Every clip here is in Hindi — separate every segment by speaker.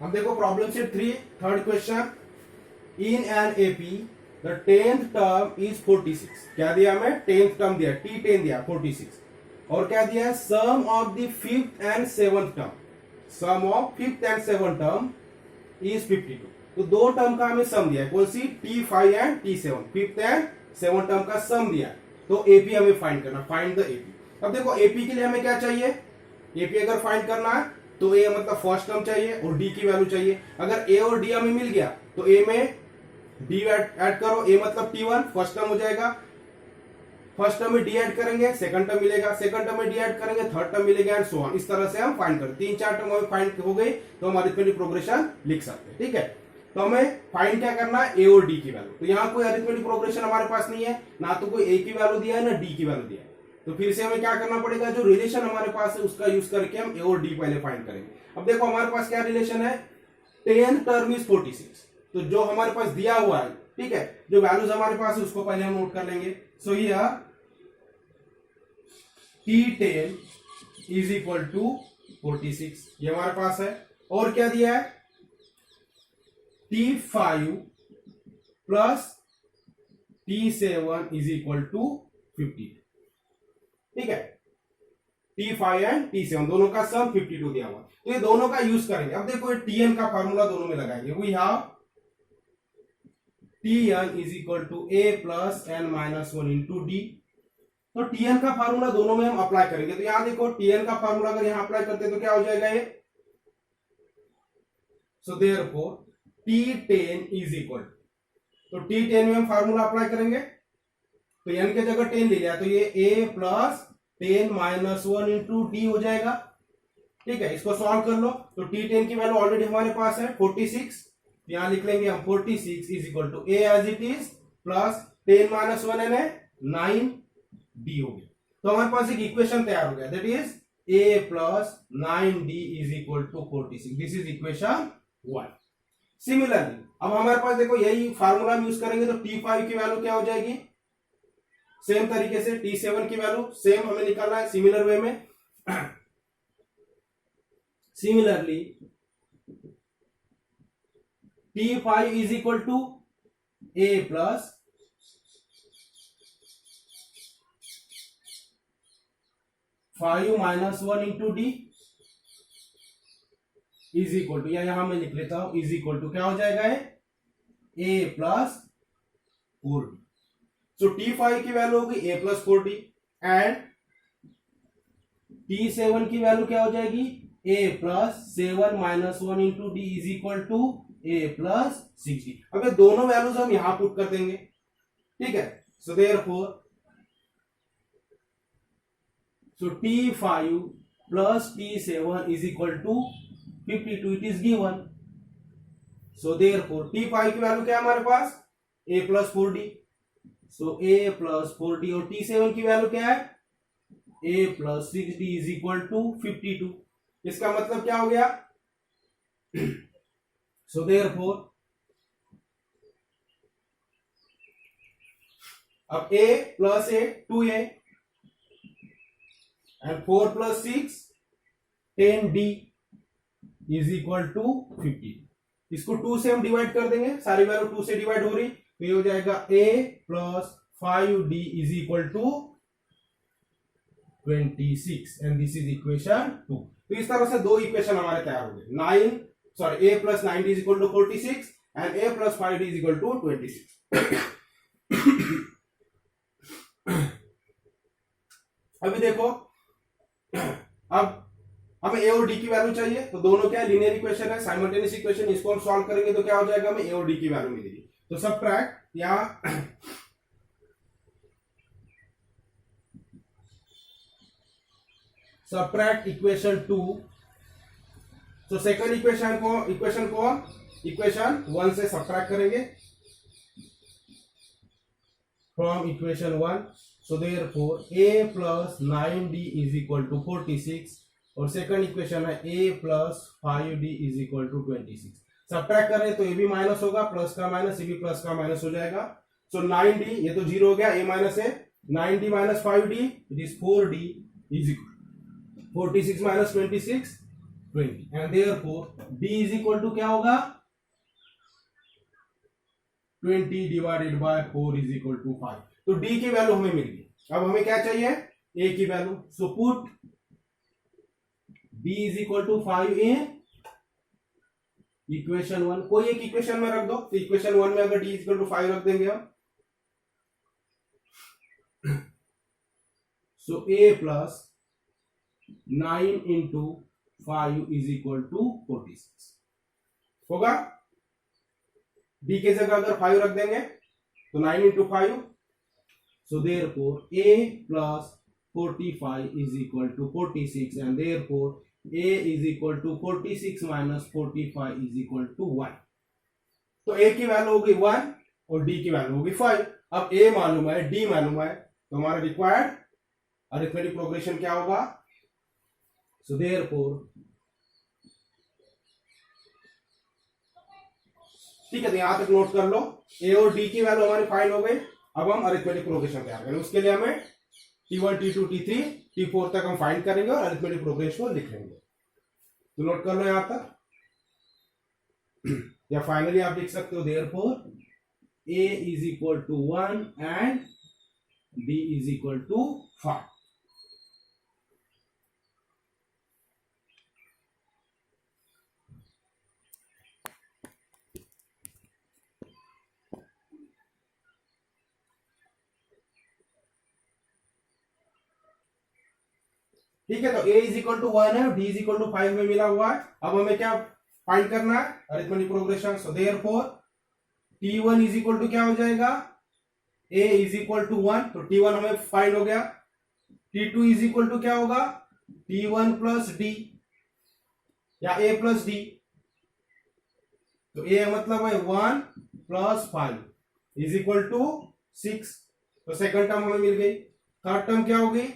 Speaker 1: अब देखो problem set 3 third question, in an AP the 10th term is 46। क्या दिया हमें? 10th टर्म दिया, T10 दिया 46, और क्या दिया है? Sum of the 5th and 7th term, sum of 5th and 7th term is 52। तो दो टर्म का हमें सम दिया है, कौन सी? T5 and T7, 5th and 7th term का सम दिया है। तो एपी हमें फाइंड करना, फाइंड द एपी। अब देखो एपी के लिए हमें क्या चाहिए? एपी अगर फाइंड करना है तो ए मतलब फर्स्ट टर्म चाहिए और डी की वैल्यू चाहिए। अगर ए और डी हमें मिल गया तो ए में डी ऐड करो, ए मतलब T1 फर्स्ट टर्म हो जाएगा, फर्स्ट टर्म में डी ऐड करेंगे सेकंड टर्म मिलेगा, सेकंड टर्म में डी ऐड करेंगे थर्ड टर्म मिलेगा, एंड सो ऑन। इस तरह से हम फाइंड करते, 3-4 टर्म हमें फाइंड हो गई तो हम अरिथमेटिक प्रोग्रेशन लिख सकते हैं। ठीक है, तो हमें फाइंड क्या करना है? ए और डी की वैल्यू। तो यहाँ कोई अरिथमेटिक प्रोग्रेशन हमारे पास नहीं है, ना तो कोई ए की वैल्यू दिया है ना डी की वैल्यू दिया है। तो फिर से हमें क्या करना पड़ेगा? जो रिलेशन हमारे पास है उसका यूज करके हम ए और डी पहले फाइंड करेंगे। अब देखो हमारे पास क्या रिलेशन है? 10 टर्म इज 46। तो जो हमारे पास दिया हुआ है, ठीक है, जो वैल्यूज हमारे पास है उसको पहले हम नोट कर लेंगे। So here T10 is equal to 46, ये हमारे पास है। और क्या दिया है? T5 plus T7 is equal to 50। ठीक है, T5 एंड T7 दोनों का सम 52 दिया हुआ, तो ये दोनों का यूज करेंगे। अब देखो Tn का फार्मूला दोनों में लगाएंगे। We have Tn is equal to a plus n minus 1 into d. तो Tn का फार्मूला दोनों में हम अप्लाई करेंगे। तो यहां देखो Tn का फार्मूला अगर यहां अप्लाई करते हैं तो क्या हो जाएगा ये? So therefore T10 is equal, तो T10 में हम फार्मूला अप्लाई करेंगे, तो n के जगह 10 ले लिया तो ये a plus 10 minus 1 into D हो जाएगा। ठीक है, इसको सॉल्व कर लो। तो T10 की वैल्यू ऑलरेडी हमारे पास है 46, यहां लिख लेंगे हम 46 is equal to a as it is plus 10 minus 1 है 9 डी हो गया। तो हमारे पास एक इक्वेशन तैयार हो गया, that is a plus 9d is equal to 46। This is equation 1। Similarly अब हमारे पास देखो यही फार्मूला हम यूज करेंगे, तो T5 की वैल्यू क्या हो जाएगी? सेम तरीके से T7 की वैल्यू सेम हमें निकालना है सिमिलर वे में। Similarly T5 is equal to a plus 5 minus 1 into d is equal to, या यहां मैं लिख लेता हूं इज इक्वल टू क्या हो जाएगा? a plus 4d। So T5 की वैल्यू होगी a plus 4d and T7 की वैल्यू क्या हो जाएगी? a plus 7 minus 1 into d is equal to a plus 6d। अब ये दोनों वैल्यूज हम यहां पुट कर देंगे। ठीक है, so therefore so T5 plus T7 is equal to 52, it is given. So therefore T5 की वैल्यू क्या है हमारे पास? a plus 4d, so a plus 4d, और T7 की वैल्यू क्या है? a plus 6d is equal to 52। इसका मतलब क्या हो गया? so therefore अब a plus a 2a and 4 plus 6 10d is equal to 50। इसको 2 से हम डिवाइड कर देंगे, सारी वैल्यू 2 से डिवाइड हो रही, तो ये हो जाएगा a plus 5d is equal to 26 and this is equation 2। तो इस तरह से दो इक्वेशन हमारे तैयार हो गए। a plus 9d is equal to 46 and a plus 5d is equal to 26। अभी देखो अब हमें ए और डी की वैल्यू चाहिए, तो दोनों क्या लीनियर इक्वेशन है, साइमल्टेनियस इक्वेशन, इसको हम सॉल्व करेंगे तो क्या हो जाएगा? हमें ए और डी की वैल्यू मिलेगी। तो सबट्रैक्ट, यहां सबट्रैक्ट इक्वेशन 2। तो सेकंड इक्वेशन इक्वेशन 1 से सबट्रैक्ट करेंगे from equation 1। So therefore a plus 9d is equal to 46, और सेकंड इक्वेशन है a plus 5d is equal to 26। Subtract करें तो ये भी माइनस होगा, प्लस का माइनस, ये भी प्लस का माइनस हो जाएगा। सो 9d, ये तो जीरो हो गया, a माइनस है, 9d minus 5d it is 4d is equal 46 minus 26 20 and therefore d is equal to क्या होगा 20 divided by 4 is equal to 5। तो d की वैल्यू हमें मिल गई। अब हमें क्या चाहिए a की value. So put d is equal to 5 in equation 1। कोई एक इक्वेशन में रख दो। तो इक्वेशन 1 में अगर d इज इक्वल टू 5 रख देंगे हम, so a plus 9 into 5 is equal to 46 होगा। d के जगह अगर 5 रख देंगे तो 9 into 5, so therefore a plus 45 is equal to 46 and therefore a is equal to 46 minus 45 is equal to 1। तो a की वैल्यू होगी 1 और d की वैल्यू होगी 5। अब a मालूम है, d मालूम है, तो हमारा रिक्वायर्ड अरिथमेटिक प्रोग्रेशन क्या होगा। सो देयरफॉर ठीक है, तो यहां तक नोट कर लो। a और d की वैल्यू हमारी फाइंड हो गई। अब हम अरिथमेटिक प्रोग्रेशन तैयार करेंगे। उसके लिए हमें t1 t2 t3 t4 तक हम फाइंड करेंगे और अरिथमेटिक प्रोग्रेशन को लिख लेंगे। तो नोट कर लो यहां तक, या फाइनली आप लिख सकते हो therefore a is equal to 1 and d is equal to 5। ठीक है, तो a इज इक्वल टू 1 है, d इज इक्वल टू 5 में मिला हुआ है। अब हमें क्या फाइंड करना है arithmetic progression. So therefore t1 is equal to क्या हो जाएगा a इज इक्वल टू 1, तो t1 हमें फाइंड हो गया। t2 इज इक्वल टू क्या होगा t1 प्लस d या a प्लस d। तो a मतलब है 1 प्लस 5 इज इक्वल टू 6। तो सेकंड टर्म हमें मिल गई। थर्ड टर्म क्या होगी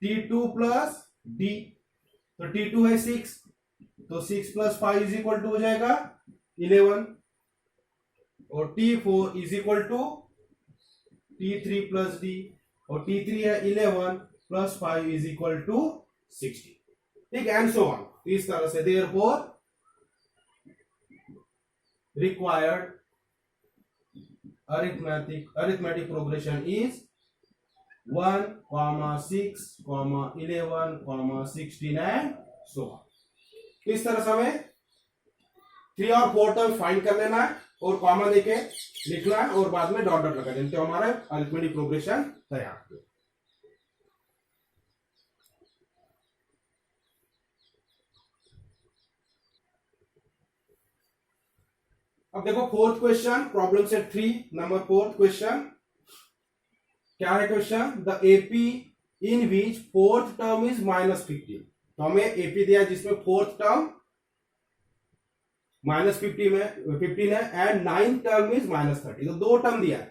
Speaker 1: t2 प्लस d। तो t2 है 6, तो 6 प्लस 5 इज इक्वल टू हो जाएगा 11। और t4 is equal to t3 plus d, और t3 है 11 प्लस 5 इज इक्वल टू 60। ठीक है, एंड सो ऑन। इस तरह से therefore required arithmetic progression is 1, 6, 11, 16 and so on. इस तरह से हमें 3 और 4 टर्म फाइंड कर लेना है और कॉमा देके लिखना है और बाद में डॉट डॉट लगा देना, तो हमारा अरिथमेटिक प्रोग्रेशन तैयार हो। अब देखो fourth question, problem set 3 number 4 question. क्या है question, the AP in which fourth term is -15। तो हमें एपी दिया जिसमें फोर्थ टर्म -15 में 15 है एंड नाइन्थ टर्म इज -30। तो दो टर्म दिया है,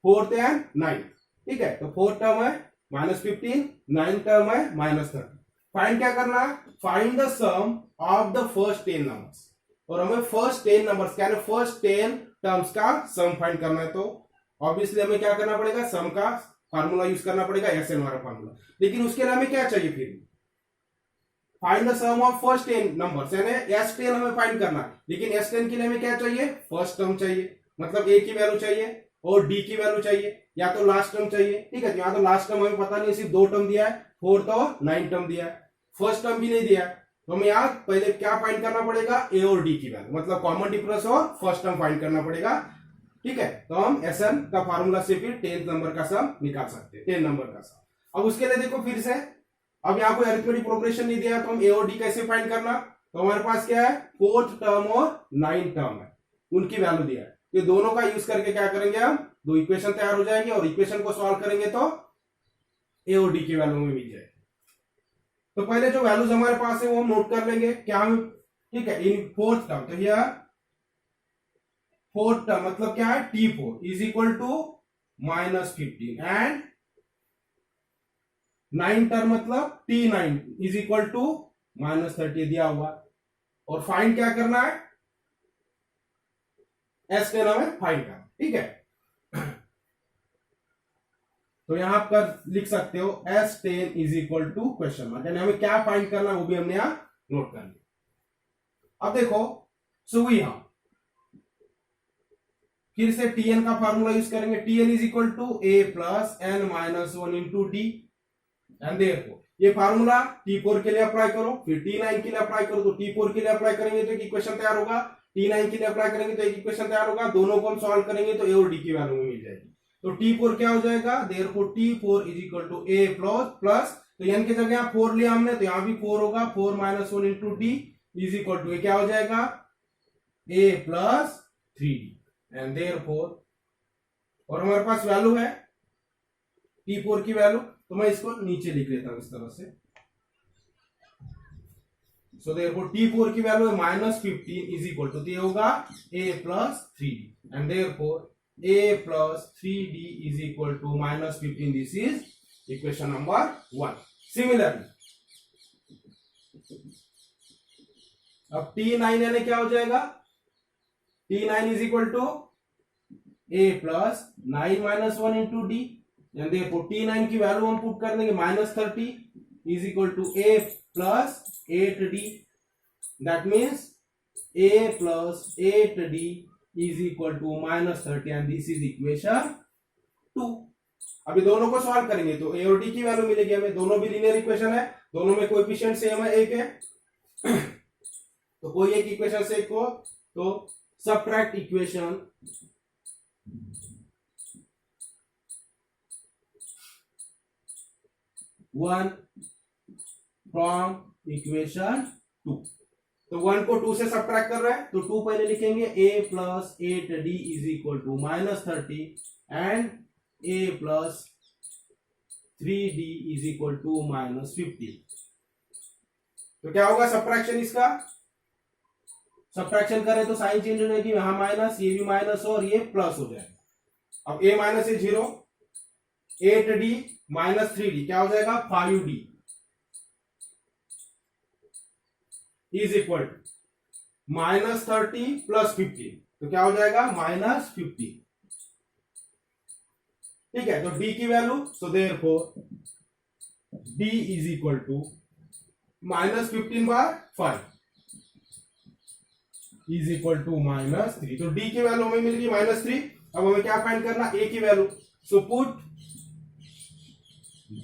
Speaker 1: फोर्थ एंड नाइन्थ। ठीक है, तो फोर्थ टर्म है -15, नाइन्थ टर्म है -30। फाइंड क्या करना है, find the sum of the first 10 numbers. और हमें फर्स्ट 10 नंबर्स क्या है, फर्स्ट 10 टर्म्स का सम फाइंड करना है। तो ऑब्वियसली हमें क्या करना पड़ेगा, सम का फार्मूला यूज करना पड़ेगा, एसएन वाला फार्मूला। लेकिन उसके लिए हमें क्या चाहिए, फिर find the sum of first 10 numbers, यानी S10 हमें फाइंड करना है। लेकिन S10 के लिए हमें क्या चाहिए, फर्स्ट टर्म चाहिए, मतलब A की वैल्यू चाहिए और D की वैल्यू चाहिए, या तो लास्ट टर्म चाहिए। ठीक है, तो यहां तो लास्ट टर्म हमें पता नहीं, सिर्फ 2 टर्म दिया है, फोर्थ और 9 टर्म दिया है, फर्स्ट टर्म भी नहीं दिया है। तो हमें यहाँ पहले क्या फाइंड करना पड़ेगा, A और D की वैल्यू, मतलब कॉमन डिफरेंस और फर्स्ट टर्म फाइंड करना पड़ेगा। ठीक है, तो हम SN का फार्मूला से फिर 10th नंबर का सम निकाल सकते हैं, 10 नंबर का सम। अब उसके लिए देखो फिर से, अब यहाँ कोई अरिथमेटिक प्रोग्रेशन नहीं दिया, तो हम A और D कैसे फाइंड करना। तो हमारे पास क्या है, फोर्थ टर्म और 9 टर्म है, उनकी वैल्यू दिया है। ये दोनों का यूज करके क्या करेंगे, हम दो इक्वेशन तैयार हो जाएंगे और इक्वेशन को सॉल्व करेंगे तो A और D की वैल्यू में मिल जाएगी। तो पहले जो वैल्यूज हमारे पास है वो हम नोट कर लेंगे क्या हम। ठीक है, इन फोर्थ टर्म, तो यह फोर्थ टर्म मतलब क्या है, T4 is equal to -15 and 9 term मतलब T9 इज इक्वल टू -30 दिया हुआ। और फाइंड क्या करना है, S10 हमें फाइंड करना। ठीक है, तो यहां पर लिख सकते हो S10 is equal to question mark, यानी हमें क्या फाइंड करना है वो भी हमने यहां नोट कर लिया। अब देखो सो यहां फिर से Tn का फार्मूला यूज करेंगे, Tn is equal to a plus n minus 1 into d, and देखो ये फार्मूला T4 के लिए अप्लाई करो, फिर T9 के लिए अप्लाई करो, तो T4 के लिए अप्लाई करेंगे तो एक इक्वेशन तैयार होगा, T9 के लिए अप्लाई करेंगे तो एक इक्वेशन तैयार होगा, दोनों को हम सॉल्व करेंगे तो a और d की वैल्यू मिल जाएगी। तो T4 क्या हो जाएगा, therefore T4 is equal to a plus तो n की जगह 4 लिया हमने तो यहां भी 4 होगा, 4 minus 1 into d is equal to क्या हो जाएगा a plus 3d, and therefore और हमारे पास वैल्यू है T4 की वैल्यू, तो मैं इसको नीचे लिख लेता हूं इस तरह से। सो देयरफॉर T4 की वैल्यू है -15 इज इक्वल टू, ये होगा a plus 3d, and therefore a plus 3d is equal to -15, this is equation number 1। Similarly अब T9 यानी क्या हो जाएगा, T9 is equal to a plus 9 minus 1 into d, and देखो T9 की वैल्यू हम पुट कर देंगे -30 is equal to a plus 8d, that means a plus 8d is equal to -30, and this is equation 2। अभी दोनों को सॉल्व करेंगे तो a और d की वैल्यू मिलेगी हमें, दोनों भी लीनियर इक्वेशन है, दोनों में कोएफिशिएंट सेम है, एक है तो कोई एक इक्वेशन से एक को तो सबट्रैक्ट इक्वेशन 1 फ्रॉम इक्वेशन 2, तो 1 को 2 से सबट्रैक्ट कर रहा है तो 2 पहले लिखेंगे, a plus 8d is equal to -30 and a plus 3d is equal to -15। तो क्या होगा सबट्रैक्शन, इसका सबट्रैक्शन करें तो साइन चेंज हो जाएगी, यहां माइनस, ये भी माइनस और ये प्लस हो जाएगा। अब a माइनस है 0, 8d माइनस 3d क्या हो जाएगा 5d is equal to -30 plus 15, तो क्या हो जाएगा -15। ठीक है, तो d की value, so therefore d is equal to -15/5 is equal to -3, तो d की वैल्यू हमें मिल गई -3। अब हमें क्या फाइंड करना, a की value, so put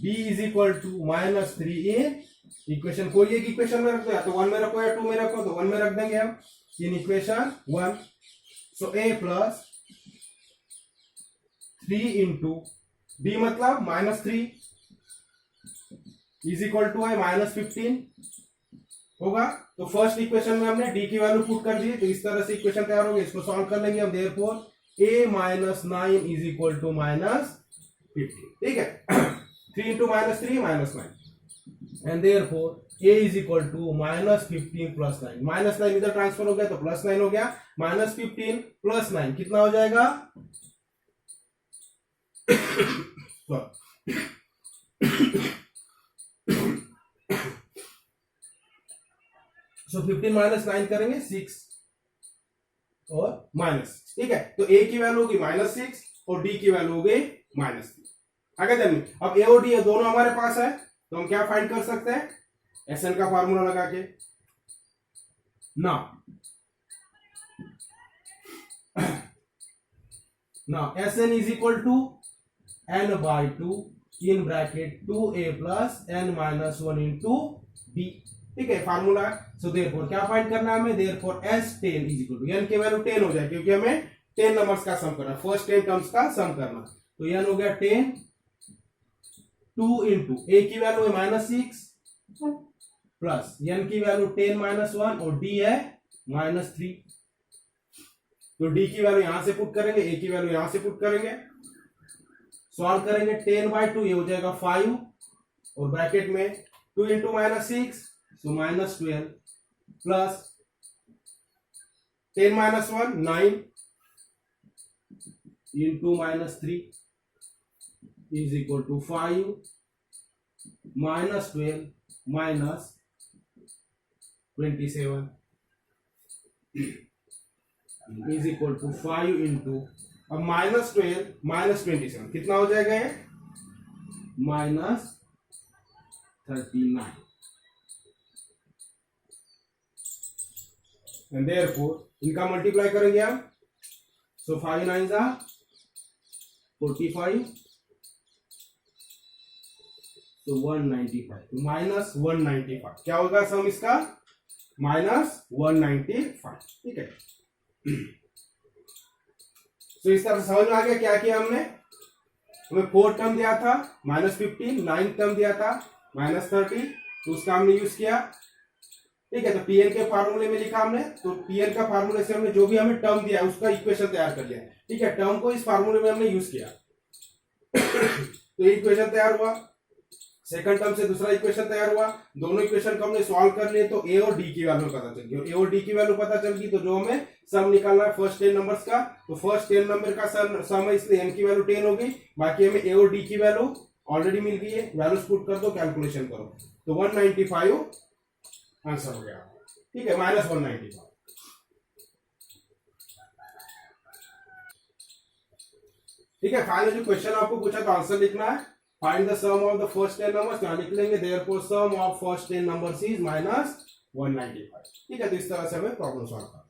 Speaker 1: d is equal to -3 in equation, कोई एक इक्वेशन में रख दो, या तो 1 में रखो या 2 में रखो, तो 1 में रख देंगे हम इन equation 1। So a plus 3 into d मतलब -3 इज इक्वल टू है -15 होगा। तो फर्स्ट इक्वेशन में हमने d की वैल्यू पुट कर दी, तो इस तरह से इक्वेशन तैयार होगी, इसको सॉल्व कर लेंगे हम। Therefore a minus 9 is equal to -15, ठीक है 3 into -3 -9, and therefore a is equal to -15 plus 9, -9 इधर ट्रांसफर हो गया तो +9 हो गया, -15 प्लस 9 कितना हो जाएगा सो 15 माइनस 9 करेंगे 6 और माइनस, ठीक है, तो a की वैल्यू होगी -6 और d की वैल्यू हो गई -3। आगे चलिए, अब a और d दोनों हमारे पास है, तो हम क्या फाइंड कर सकते हैं, Sn का फार्मूला लगा के ना Sn is equal to n/2 in bracket 2a plus n minus 1 into d, ठीक है फार्मूला। सो देयरफॉर क्या फाइंड करना है हमें, therefore S10 is equal to n की वैल्यू 10 हो जाए, क्योंकि हमें 10 नंबर्स का सम करना, फर्स्ट 10 टर्म्स का सम करना, तो n हो गया 10, 2 इंटू a की वैल्यू है -6 प्लस n की वैल्यू 10 माइनस 1 और d है -3, तो d की वैल्यू यहां से पुट करेंगे, a की वैल्यू यहां से पुट करेंगे, सॉल्व करेंगे 10/2 ये हो जाएगा 5 और ब्रैकेट में 2 into -6 so -12 plus 10 minus 1 9 into -3 is equal to 5 -12 minus 27 is equal to 5 into, अब -12 -27 कितना हो जाएगा ये माइनस 39 एंड देयरफॉर इनका मल्टीप्लाई करेंगे हम, सो 5 9 जा 45, तो 195, तो माइनस 195 क्या होगा सम इसका, माइनस 195, ठीक है। तो इस तरह समझ में आ गया क्या किया हमने, हमें 4 टर्म दिया था -15, 9 टर्म दिया था -30, तो उसका हमने यूज किया, ठीक है। तो पीएन के फार्मूले में लिखा हमने, तो पीएन का फार्मूले से हमने जो भी हमें टर्म दिया उसका इक्वेशन तैयार कर लिया, ठीक है। टर्म को इस फार्मूले में हमने यूज किया तो ये इक्वेशन तैयार हुआ, सेकंड टर्म से दूसरा इक्वेशन तैयार हुआ, दोनों इक्वेशन को हमने सॉल्व कर लिए, तो ए और डी की वैल्यू पता चल गई, ए और डी की वैल्यू पता चल गई, तो जो हमें सम निकालना है फर्स्ट 10 नंबर्स का, तो फर्स्ट 10 नंबर का सम है, इसलिए एन की वैल्यू 10 हो गई, बाकी हमें ए और डी की वैल्यू ऑलरेडी मिल गई है, वैल्यूज पुट कर दो, कैलकुलेशन करो, तो 195 आंसर हो गया, ठीक है, -195। ठीक है, फाइनल जो क्वेश्चन आपको पूछा तो आंसर लिखना है, find the sum of the first 10 numbers, यहाँ लिख लेंगे therefore sum of first 10 numbers is -195, ठीक है। तो इस तरह से हमें प्रॉब्लम सॉल्व करना है।